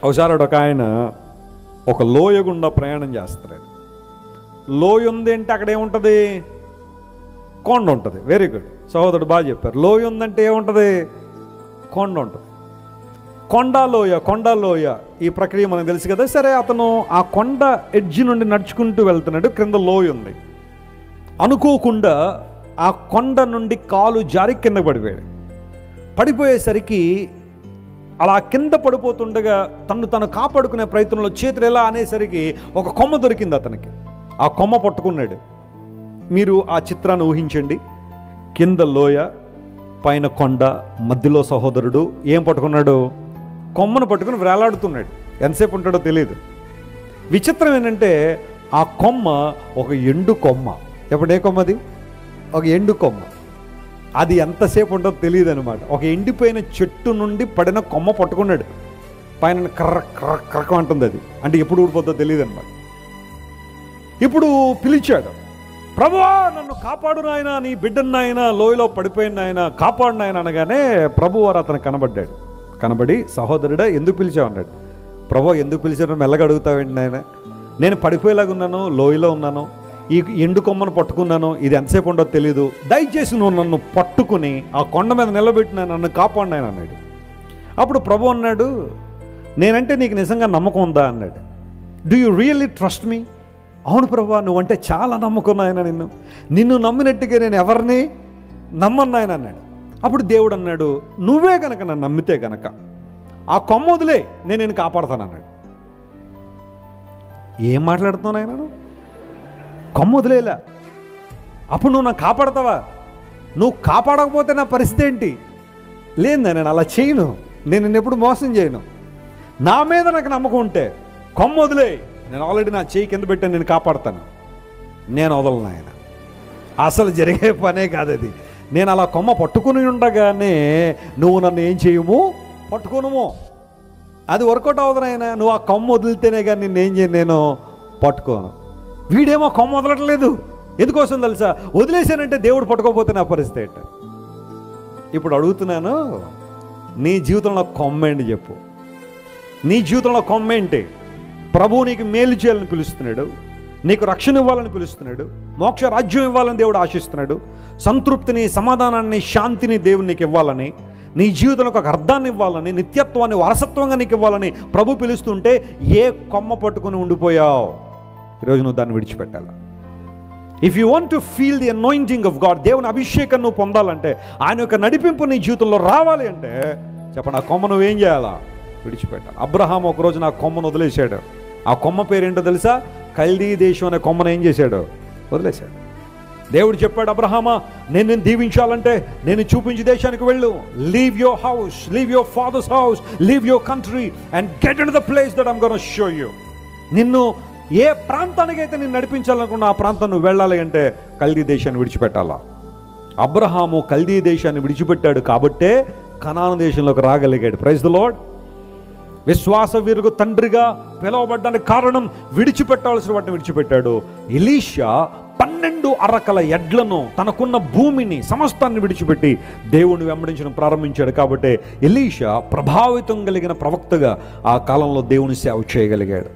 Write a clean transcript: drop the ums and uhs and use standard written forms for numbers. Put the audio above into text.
ఒకసారి ఒక ఆయన ఒక లోయ గుండా ప్రయాణం చేస్తున్నాడు. లోయ ఉంది అంటే అక్కడ ఏముంటుంది? కొండ ఉంటుంది. వెరీ గుడ్, సహోదరుడు బాగా చెప్పారు. లోయ ఉందంటే ఏముంటుంది? కొండ ఉంటుంది. కొండలోయ ఈ ప్రక్రియ మనకు తెలుసు కదా. సరే, అతను ఆ కొండ ఎడ్జి నుండి నడుచుకుంటూ వెళ్తున్నాడు. క్రింద లోయ ఉంది. అనుకోకుండా ఆ కొండ నుండి కాలు జారి కింద పడిపోయాడు. పడిపోయేసరికి అలా కింద పడిపోతుండగా తను కాపాడుకునే ప్రయత్నంలో చేతులు ఎలా అనేసరికి ఒక కొమ్మ దొరికింది అతనికి. ఆ కొమ్మ పట్టుకున్నాడు. మీరు ఆ చిత్రాన్ని ఊహించండి. కింద లోయ, పైన కొండ, మధ్యలో సహోదరుడు ఏం పట్టుకున్నాడు? కొమ్మను పట్టుకుని వేలాడుతున్నాడు. ఎంతసేపు ఉంటాడో తెలియదు. విచిత్రం ఏంటంటే ఆ కొమ్మ ఒక ఎండు కొమ్మ. ఎప్పుడు ఏ కొమ్మది? ఒక ఎండు కొమ్మ. అది ఎంతసేపు ఉంటుందో తెలియదు అనమాట. ఒక ఎండిపోయిన చెట్టు నుండి పడిన కొమ్మ పట్టుకున్నాడు. పైన కర్ర కర్ర కర్ర అంటుంది. అది అంటే ఎప్పుడు ఊడిపోతుందో తెలియదు అనమాట. ఇప్పుడు పిలిచాడు, ప్రభువా నన్ను కాపాడు నాయన, నీ బిడ్డను నాయన, లోయలో పడిపోయిన నాయన, కాపాడు నాయన అనగానే ప్రభువారు అతను కనబడ్డాడు. కనబడి, సహోదరుడా ఎందుకు పిలిచావు అన్నాడు. ప్రభు ఎందుకు పిలిచాడు మెల్లగా అడుగుతావేంటి నాయన? నేను పడిపోయేలాగా ఉన్నాను, లోయలో ఉన్నాను, ఈ ఎండు కొమ్మను పట్టుకున్నాను, ఇది ఎంతసేపు ఉండదో తెలీదు, దయచేసి నువ్వు నన్ను పట్టుకుని ఆ కొండ మీద నిలబెట్టిన నన్ను కాపాడినాయన అన్నాడు. అప్పుడు ప్రభు అన్నాడు, నేనంటే నీకు నిజంగా నమ్మకం ఉందా అన్నాడు. Do you really trust me? అవును ప్రభు, నువ్వంటే చాలా నమ్మకం ఆయన, నిన్ను నమ్మినట్టుగా నేను ఎవరిని నమ్మను ఆయన అన్నాడు. అప్పుడు దేవుడు అన్నాడు, నువ్వే కనుక నన్ను నమ్మితే కనుక ఆ కొమ్మ వదిలే, నేను నిన్ను కాపాడుతాను అన్నాడు. ఏం మాట్లాడుతున్నావు ఆయన? కొమ్మ వదిలేలా? అప్పుడు నువ్వు నాకు కాపాడతావా? నువ్వు కాపాడకపోతే నా పరిస్థితి ఏంటి? లేదు, నేను అలా చేయను, నేను నిన్ను ఎప్పుడు మోసం చేయను. నా మీద నాకు నమ్మకం ఉంటే కొమ్మ వదిలే, నేను ఆల్రెడీ నా చేయి కింద పెట్టాను, నేను కాపాడుతాను. నేను వదలను ఆయన. అసలు జరిగే పనే కాదు అది. నేను అలా కొమ్మ పట్టుకుని ఉండగానే నువ్వు నన్ను ఏం చేయము? పట్టుకోనుము. అది వర్కౌట్ అవ్వదు ఆయన. నువ్వు ఆ కొమ్మ వదిలితేనే కానీ నిన్నేం చేయను, నేను పట్టుకోను. వీడేమో కొమ్మ వదలట్లేదు. ఎందుకోసం తెలుసా? వదిలేశానంటే దేవుడు పట్టుకోకపోతే నా పరిస్థితి ఏంటి? ఇప్పుడు అడుగుతున్నాను, నీ జీవితంలో కొమ్మ ఏంటి చెప్పు? నీ జీవితంలో కొమ్మ ఏంటి? ప్రభువు నీకు మేలు చేయాలని పిలుస్తున్నాడు, నీకు రక్షణ ఇవ్వాలని పిలుస్తున్నాడు, మోక్ష రాజ్యం ఇవ్వాలని దేవుడు ఆశిస్తున్నాడు, సంతృప్తిని, సమాధానాన్ని, శాంతిని దేవుడు నీకు ఇవ్వాలని, నీ జీవితంలో ఒక అర్థాన్ని ఇవ్వాలని, నిత్యత్వాన్ని వారసత్వంగా నీకు ఇవ్వాలని ప్రభు పిలుస్తుంటే ఏ కొమ్మ పట్టుకుని ఉండిపోయావు? ఈరోజు నువ్వు దాన్ని విడిచిపెట్టాలి. If you want to feel the anointing of God, దేవుని అభిషేకం నువ్వు పొందాలంటే, ఆయన యొక్క నడిపింపు నీ జీవితంలో రావాలి అంటే చెప్పండి, ఆ కొమ్మ నువ్వేం చేయాలా? విడిచిపెట్టాలి. అబ్రహాం ఒకరోజు నా కొమ్మను వదిలేశాడు. ఆ కొమ్మ పేరేంటో తెలుసా? కల్దీ దేశం అనే కొమ్మను ఏం చేశాడు? వదిలేశాడు. దేవుడు చెప్పాడు, అబ్రహామా నేను నిన్ను దీవించాలంటే నేను చూపించే దేశానికి వెళ్ళు. Leave your house, leave your father's house, leave your country and get in the place that I'm gonna show you. నిన్ను ఏ ప్రాంతానికైతే నేను నడిపించాలనుకున్నా ఆ ప్రాంతం నువ్వు వెళ్ళాలి అంటే కల్దీ దేశాన్ని విడిచిపెట్టాలా. అబ్రహాము కల్దీ దేశాన్ని విడిచిపెట్టాడు కాబట్టే కనాను దేశంలోకి రాగలిగాడు. Praise the lord. విశ్వాస వీరుకు తండ్రిగా పిలువబడ్డానికి కారణం విడిచిపెట్టాల్సిన వాటిని విడిచిపెట్టాడు. ఎలీషా 12 అరకల ఎడ్లను, తనకున్న భూమిని, సమస్తాన్ని విడిచిపెట్టి దేవుణ్ణి వెంబడించడం ప్రారంభించాడు. కాబట్టి ఎలీషా ప్రభావితం కలిగిన ప్రవక్తగా ఆ కాలంలో దేవుని సేవ చేయగలిగాడు.